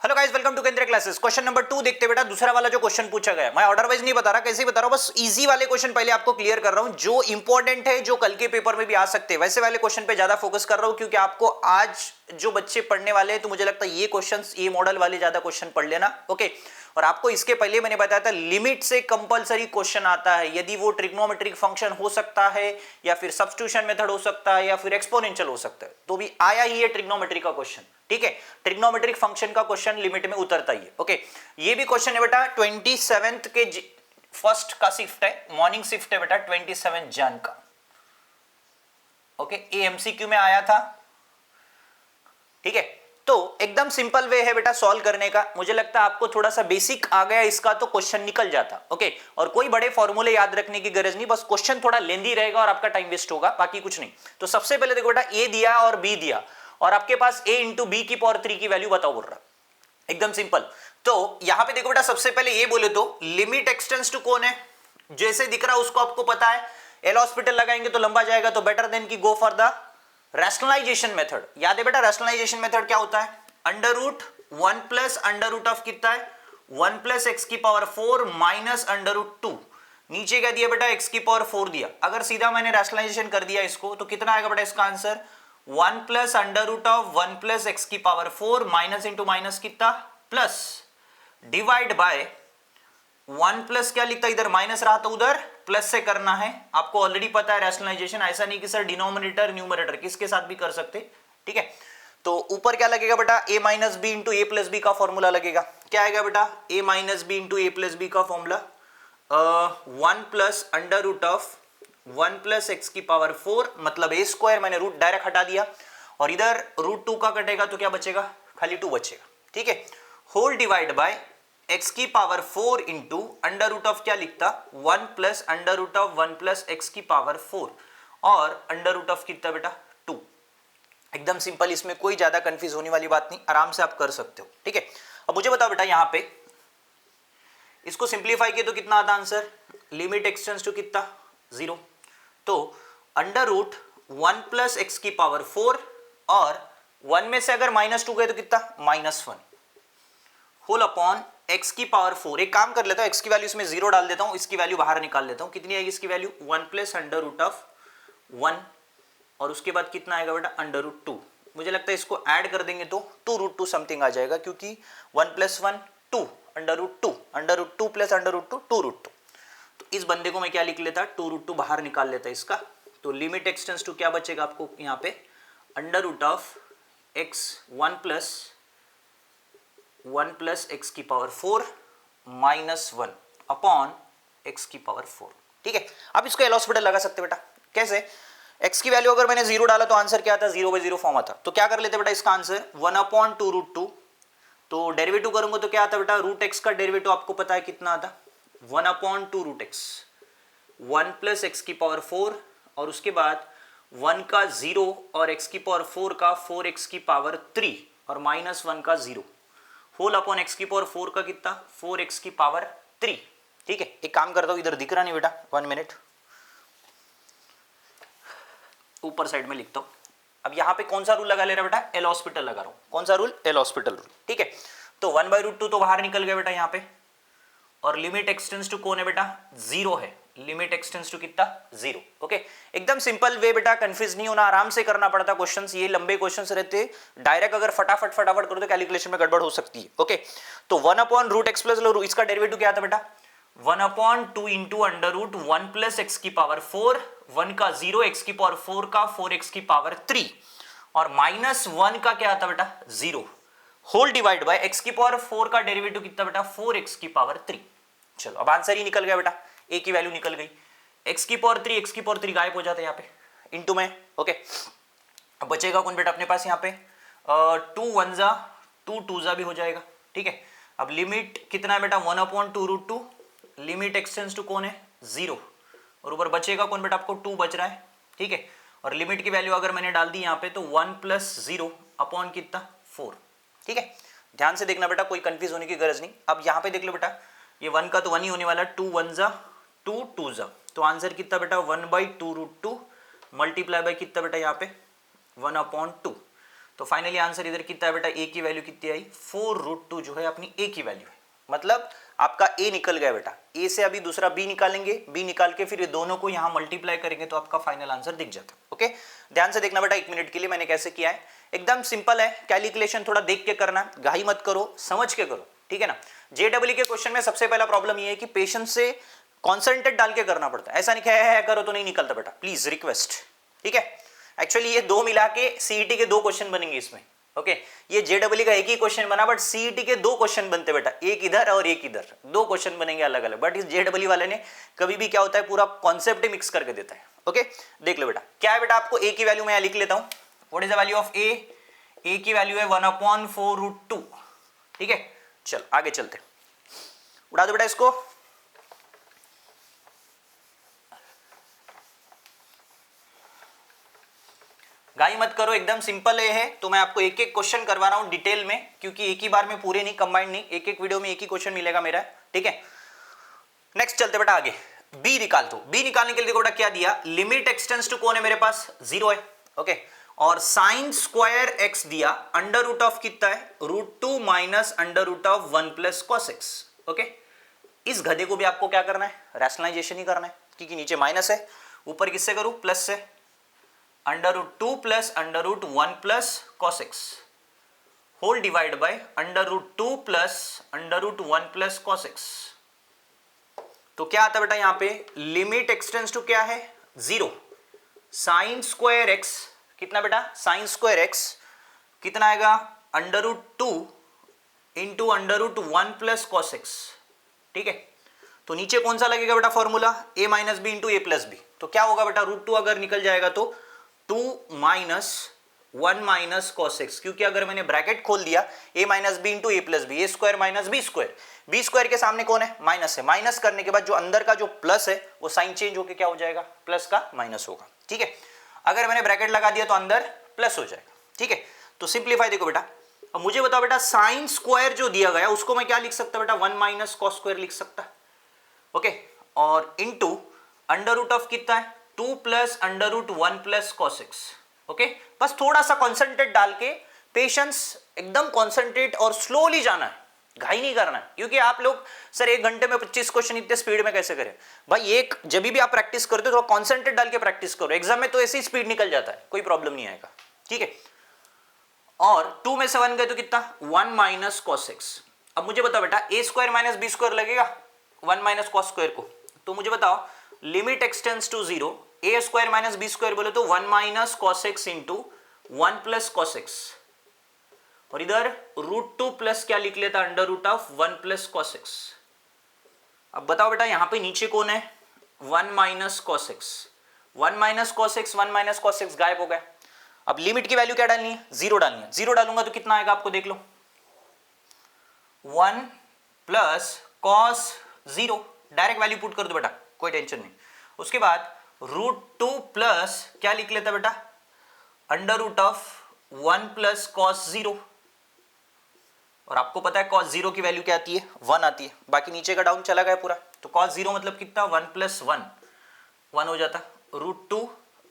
Hello guys, welcome to केंद्रीय classes. Question number 2 देखते बेटा, दूसरा वाला जो क्वेश्चन पूछा गया है, मैं ऑर्डर वाइज नहीं बता रहा, कैसे बता रहा हूं, बस इजी वाले क्वेश्चन पहले आपको क्लियर कर रहा हूं जो इंपॉर्टेंट है, जो कल के पेपर में भी आ सकते हैं। वैसे वाले क्वेश्चन पे ज्यादा फोकस कर रहा हूं क्योंकि आपको आज जो बच्चे पढ़ने वाले हैं तो मुझे लगता है ये क्वेश्चंस, ये मॉडल वाले ज्यादा क्वेश्चन पढ़ लेना। ओके, और आपको इसके पहले मैंने बताया था लिमिट से कंपलसरी क्वेश्चन आता है, यदि वो ट्रिग्नोमेट्रिक फंक्शन हो सकता है या फिर सब्स्टिट्यूशन मेथड हो सकता है या फिर एक्सपोनेंशियल हो सकता है, तो भी आया ही है ट्रिग्नोमेट्री का क्वेश्चन। ठीक है, ट्रिग्नोमेट्रिक फंक्शन का क्वेश्चन लिमिट में उतरता ही है। ओके, ये भी क्वेश्चन है बेटा 27 के फर्स्ट का शिफ्ट है, मॉर्निंग शिफ्ट है बेटा 27 जन का। ओके, ये एमसीक्यू में आया था। ठीक है, तो एकदम सिंपल वे है बेटा सॉल्व करने का। मुझे लगता है आपको थोड़ा सा बेसिक आ गया इसका तो क्वेश्चन निकल जाता। ओके, और कोई बड़े फॉर्मूले याद रखने की गरज नहीं, बस क्वेश्चन थोड़ा लेंदी रहेगा और आपका टाइम वेस्ट होगा, बाकी कुछ नहीं। तो सबसे पहले देखो बेटा, ए दिया और बी दिया और आपके पास a इंटू बी की पावर 3 की वैल्यू बताओ बोल रहा, एकदम सिंपल। तो यहां पे देखो बेटा, सबसे पहले ये बोले तो लिमिट एक्सटेंड्स टू कौन है, जैसे दिख रहा है उसको आपको पता है, एल हॉस्पिटल लगाएंगे तो लंबा जाएगा, तो बेटर देन की go for the rationalisation method. याद है बेटा रैशनलाइजेशन मेथड क्या होता है, under root 1 plus under root of कितना है 1 प्लस एक्स की पावर 4 माइनस अंडर रूट 2, नीचे क्या दिया बेटा x की पावर 4 दिया। अगर सीधा मैंने रैशनलाइजेशन कर दिया इसको तो कितना आएगा बेटा इसका answer 1 plus under root of 1 plus x की पावर 4 माइनस इंटू माइनस कितना प्लस डिवाइड बाय 1 प्लस क्या लिखता, इधर माइनस रहा तो उधर प्लस से करना है। आपको ऑलरेडी पता है रैशनलाइजेशन, ऐसा नहीं कि सर डिनोमिनेटर न्यूमरेटर किसके साथ भी कर सकते। ठीक है, तो ऊपर क्या लगेगा बेटा a minus B into A plus b का फॉर्मूला लगेगा। क्या आएगा बेटा a minus B into A plus b का formula 1 plus under root of 1 plus x की पावर 4 मतलब ए स्क्वायर, मैंने रूट डायरेक्ट हटा दिया और इधर रूट 2 का कटेगा तो क्या बचेगा, खाली 2 बचेगा। ठीक है, होल डिवाइड बाय x की power 4 into under root of क्या लिखता 1 plus under root of 1 plus x की पावर 4 और अंडर रूट ऑफ कितना बेटा 2। एकदम सिंपल, इसमें कोई ज्यादा कंफ्यूज होने वाली बात नहीं, आराम से आप कर सकते हो। ठीक है, अब मुझे बताओ बेटा यहां पे इसको सिंप्लीफाई किया तो कितना आता आंसर, लिमिट एक्सटेंड्स टू कितना 0, तो अंडर रूट 1 प्लस एक्स की पावर 4 और 1 में से अगर माइनस 2 गए तो कितना -1 होल अपॉन x की पावर 4। एक काम कर लेता हूं, x की वैल्यू इसमें 0 डाल देता हूं, इसकी वैल्यू बाहर निकाल लेता हूं, कितनी आएगी इसकी value 1 plus under root of 1 और उसके बाद कितना आएगा बेटा अंडर रूट 2। मुझे लगता है इसको ऐड कर देंगे तो 2 रूट 2 समथिंग आ जाएगा, क्योंकि 1 plus 1 2 under root 2 plus under root 2 root 2। तो इस बंदे को मैं क्या लिख लेता 2 रूट 2 बाहर निकाल लेता इसका, तो लिमिट एक्सटेंड्स टू क्या बचेगा आपको यहाँ पे under root of x 1 plus x की पावर 4 माइनस 1 अपॉन एक्स की पावर 4। ठीक है, अब इसको एल हॉस्पिटल लगा सकते बेटा, कैसे, x की वैल्यू अगर मैंने 0 डाला तो आंसर क्या आता 0/0 फॉर्म आता, तो क्या कर लेते बेटा इसका आंसर 1 अपॉन 2 रूट 2, तो डेरिवेटिव करूंगा तो क्या आता बेटा रूट एक्स का डेरिवेटिव आपको पता है कितना आता 1 upon 2 root x 1 plus x की पावर 4 और उसके बाद 1 का 0 और x की पावर 4 का 4x की पावर 3 और -1 का 0 होल अपॉन x की पावर 4 का कितना 4x की पावर 3। ठीक है, एक काम करता हूं, इधर दिख रहा नहीं बेटा 1 मिनट, ऊपर साइड में लिखता हूं। अब यहां पे कौन सा रूल लगा ले रहा बेटा, एल हॉस्पिटल लगा रहा हूं, कौन सा रूल, एल हॉस्पिटल रूल। ठीक है, तो 1/√2 तो बाहर निकल गया बेटा यहां पे, और लिमिट एक्सटेंड्स टू कौन है बेटा 0 है, लिमिट एक्सटेंड्स टू कितना 0। ओके, एकदम सिंपल वे बेटा, कंफ्यूज नहीं होना, आराम से करना पड़ता क्वेश्चंस, ये लंबे क्वेश्चंस रहते, डायरेक्ट अगर फटाफट करो तो कैलकुलेशन में गड़बड़ हो सकती है। ओके, तो 1 अपॉन रूट एक्स प्लस लो, इसका डेरिवेटिव क्या आता बेटा 1 upon 2 into under root 1 plus x की पावर 4, 1 का 0 एक्स की पावर 4 का 4x की पावर 3 और -1 का क्या आता बेटा 0 होल डिवाइड बाय x की पावर 4 का डेरिवेटिव कितना बेटा 4x की पावर 3। चलो अब आंसर ही निकल गया बेटा, a की वैल्यू निकल गई, x की पावर 3 गायब हो जाता है यहाँ पे इंटू में। ओके, अब बचेगा कौन बेटा अपने पास यहाँ पे 2 1 जा 2 2 जा भी हो जाएगा। ठीक है, अब लिमिट कितना है बेटा 1 upon 2 root 2, limit x tends to कौन है 0 और ऊपर बचेगा कौन बेटा आपको 2 बच रहा है। ठीक है, और लिमिट की वैल्यू अगर मैंने डाल दी यहाँ पे तो 1 प्लस 0 अपॉन कितना 4। ठीक है, ध्यान से देखना बेटा, कोई कंफ्यूज होने की गरज नहीं। अब यहाँ पे देख लो बेटा, ये 1 का तो 1 ही होने वाला, 2 1 जा 2 2 जा, तो आंसर कितना बेटा 1/2 रूट 2 मल्टीप्लाई बाय कितना बेटा यहाँ पे 1/2, तो फाइनली आंसर इधर कितना है बेटा, ए की वैल्यू कितनी आई, 4√2 जो है अपनी ए की वैल्यू है। मतलब आपका ए निकल गया बेटा, ए से अभी दूसरा बी निकालेंगे, बी निकाल के फिर ये दोनों को यहां मल्टीप्लाई करेंगे तो आपका फाइनल आंसर दिख जाता है। ओके, ध्यान से देखना बेटा 1 मिनट के लिए मैंने कैसे किया है, एकदम सिंपल है, कैलकुलेशन थोड़ा देख के करना, घाई मत करो, समझ के करो, ठीक है ना। जेडब्ल्यू के क्वेश्चन में सबसे पहला प्रॉब्लम ये है कि पेशेंस से कॉन्सेंट्रेट डाल के करना पड़ता है, ऐसा नहीं है करो तो नहीं निकलता बेटा, प्लीज रिक्वेस्ट, ठीक है। एक्चुअली ये दो मिला के सीईटी के 2 क्वेश्चन बनेंगे इसमें। ओके, ये जेडब्ल्यू का एक ही क्वेश्चन बना, बट सीईटी के 2 क्वेश्चन बनते बेटा, एक इधर और एक इधर, 2 क्वेश्चन बनेंगे अलग अलग। बट इस जेडब्ल्यू वाले ने कभी भी क्या होता है, पूरा कॉन्सेप्ट ही मिक्स करके देता है। ओके, देख लो बेटा क्या है बेटा, आपको ए की वैल्यू मैं लिख लेता हूं। What is the value of a, a की वैल्यू है 1/4√2, ठीक है। चल आगे चलते, उड़ा दो बेटा इसको। गाई मत करो, एकदम सिंपल है, तो मैं आपको एक एक क्वेश्चन करवा रहा हूं डिटेल में, क्योंकि एक ही बार में पूरे नहीं, कंबाइंड नहीं, एक एक वीडियो में एक ही क्वेश्चन मिलेगा मेरा, ठीक है। नेक्स्ट चलते बेटा आगे, बी निकाल दो। बी निकालने के लिए देखो बेटा क्या दिया, लिमिट एक्सटेंड्स टू कौन है मेरे पास, 0 है। ओके, और साइन स्क्वायर एक्स दिया, अंडर रूट ऑफ कितना है, √2 minus under root of 1 plus cos x. Okay, इस गधे को भी आपको क्या करना है, रैशनलाइजेशन ही करना है, क्योंकि नीचे माइनस है, ऊपर किससे करूं, प्लस से, √2 plus √1 plus cos x whole divide by √2 plus √1 plus cos x. तो क्या आता है बेटा यहां पे, लिमिट एक्सटेंड्स टू क्या है, 0, साइन स्क्वायर एक्स कितना बेटा, साइन स्क्वायर एक्स कितना आएगा, √2 इंटू √1 प्लस कॉस एक्स, ठीक है। तो नीचे कौन सा लगेगा बेटा formula, a minus B into A plus B. तो क्या होगा बेटा, √2 अगर निकल जाएगा तो 2 माइनस 1 माइनस कॉस एक्स, क्योंकि अगर मैंने ब्रैकेट खोल दिया a minus B into A plus B, A square minus B square, B square के सामने कौन है, माइनस है, माइनस करने के बाद जो अंदर का जो प्लस है वो साइन चेंज होकर क्या हो जाएगा, प्लस का माइनस होगा, ठीक है। अगर मैंने ब्रैकेट लगा दिया तो अंदर प्लस हो जाएगा, ठीक है। तो सिंप्लीफाई देखो बेटा, अब मुझे बताओ बेटा साइन स्क्वायर जो दिया गया उसको मैं क्या लिख सकता बेटा, 1 माइनस कॉस स्क्वायर लिख सकता, ओके, और इनटू अंडर रूट ऑफ कितना है, 2 plus √1 plus cos x. Okay, बस थोड़ा सा कॉन्सेंट्रेट डाल के, पेशेंस, एकदम कॉन्सेंट्रेट और स्लोली जाना है, घाई नहीं करना है, क्योंकि आप लोग सर 1 घंटे में 25 क्वेश्चन इतने स्पीड में कैसे करें भाई, एक जब भी आप प्रैक्टिस करते हो थोड़ा कॉन्सेंट्रेट डाल के प्रैक्टिस करो, एग्जाम में तो ऐसी स्पीड निकल जाता है, कोई प्रॉब्लम नहीं आएगा, ठीक है। और 2 में से 1 गए तो कितना, 1 माइनस कॉस एक्स। अब मुझे बताओ बेटा a square minus B square लगेगा 1 माइनस कॉस स्क्वायर को, तो मुझे बताओ limit x tends to 0, a square minus B square बोले तो 1 minus cos x into 1 plus cos x, और इधर √2 प्लस क्या लिख लेता, under root of 1 plus cos x. अब बताओ बेटा यहां पे नीचे कौन है, 1 minus cos x, 1 minus cos x, 1 minus cos x गायब हो गया। अब लिमिट की वैल्यू क्या डालनी है, 0 डालनी है, 0 डालूंगा तो कितना आएगा आपको देख लो, 1 plus cos 0, direct value put कर दो बेटा, कोई टेंशन नहीं। उसके बाद √2 प्लस क्या लिख लेता बेटा, under root of 1 plus cos 0, और आपको पता है cos 0 की वैल्यू क्या आती है, 1 आती है, बाकी नीचे का डाउन चला गया पूरा, तो cos 0 मतलब कितना, 1 प्लस 1 हो जाता, √2,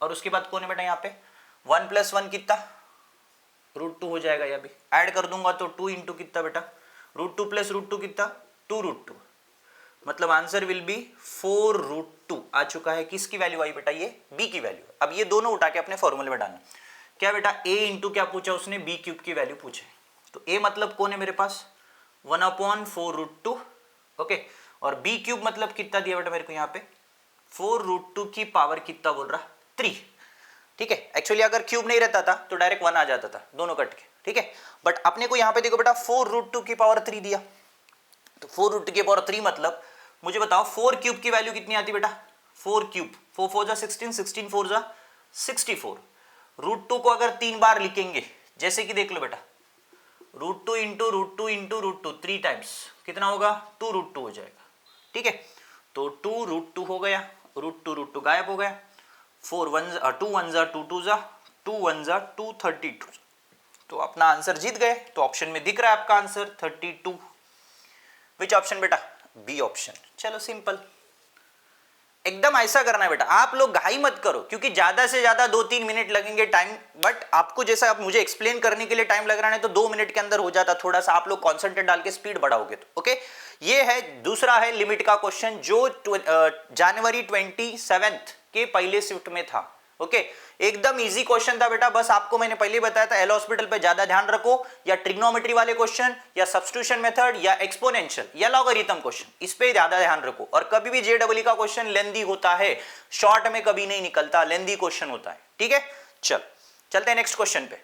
और उसके बाद कौन है बेटा यहाँ पे, 1 प्लस 1 कितना, √2 हो जाएगा, या भी ऐड कर दूंगा तो 2 इंटू कितना बेटा, √2 प्लस √2 कितना, 2√2, मतलब आंसर विल बी 4√2 आ चुका है। किसकी वैल्यू आई बेटा, ये b की वैल्यू। अब ये दोनों उठा के अपने फॉर्मूले में डालना, क्या बेटा a इंटू क्या पूछा उसने, b क्यूब की वैल्यू पूछे, तो a मतलब कौन है मेरे पास, 1/4√2, ओके, और b क्यूब मतलब कितना दिया बेटा मेरे को यहाँ पे, 4√2 की पावर कितना बोल रहा, 3, ठीक है। एक्चुअली अगर क्यूब नहीं रहता था तो डायरेक्ट 1 आ जाता था, दोनों कट के, ठीक है, बट अपने को यहाँ पे देखो बेटा 4√2 की पावर 3 दिया, तो 4√2 की पावर 3 मतलब मुझे बताओ 4 क्यूब की वैल्यू कितनी आती बेटा, 4 क्यूब, 4 4 जा 16, 16 4 जा 64, √2 को अगर 3 बार लिखेंगे, जैसे कि देख लो बेटा, √2 इंटू √2 इंटू √2 3 टाइम्स कितना होगा, 2√2 हो जाएगा, ठीक है। तो 2√2 हो गया, √2 गायब हो गया, 2 1 जा 2 2 जा 2 1 जा 232, तो अपना आंसर जीत गए। तो ऑप्शन में दिख रहा है आपका आंसर 32, विच ऑप्शन बेटा, बी ऑप्शन। चलो सिंपल, एकदम ऐसा करना है बेटा, आप लोग घाई मत करो, क्योंकि ज्यादा से ज्यादा 2-3 मिनट लगेंगे टाइम, बट आपको जैसा आप मुझे एक्सप्लेन करने के लिए टाइम लग रहा है तो 2 मिनट के अंदर हो जाता, थोड़ा सा आप लोग कॉन्सेंट्रेट डाल के स्पीड बढ़ाओगे तो। ओके, ये है दूसरा है लिमिट का क्वेश्चन जो जनवरी 27 के पहले शिफ्ट में था। ओके, एकदम इजी क्वेश्चन था बेटा, बस आपको मैंने पहले बताया था एल हॉस्पिटल पे ज्यादा ध्यान रखो, या ट्रिग्नोमेट्री वाले क्वेश्चन, या सब्स्टिट्यूशन मेथड, या एक्सपोनेंशियल, या लॉगरिथम क्वेश्चन, इस पे ज्यादा ध्यान रखो। और कभी भी जेडब्ल्यू का क्वेश्चन लेंदी होता है, शॉर्ट में कभी नहीं निकलता, लेंदी क्वेश्चन होता है। ठीक है, चलते हैं नेक्स्ट क्वेश्चन पे।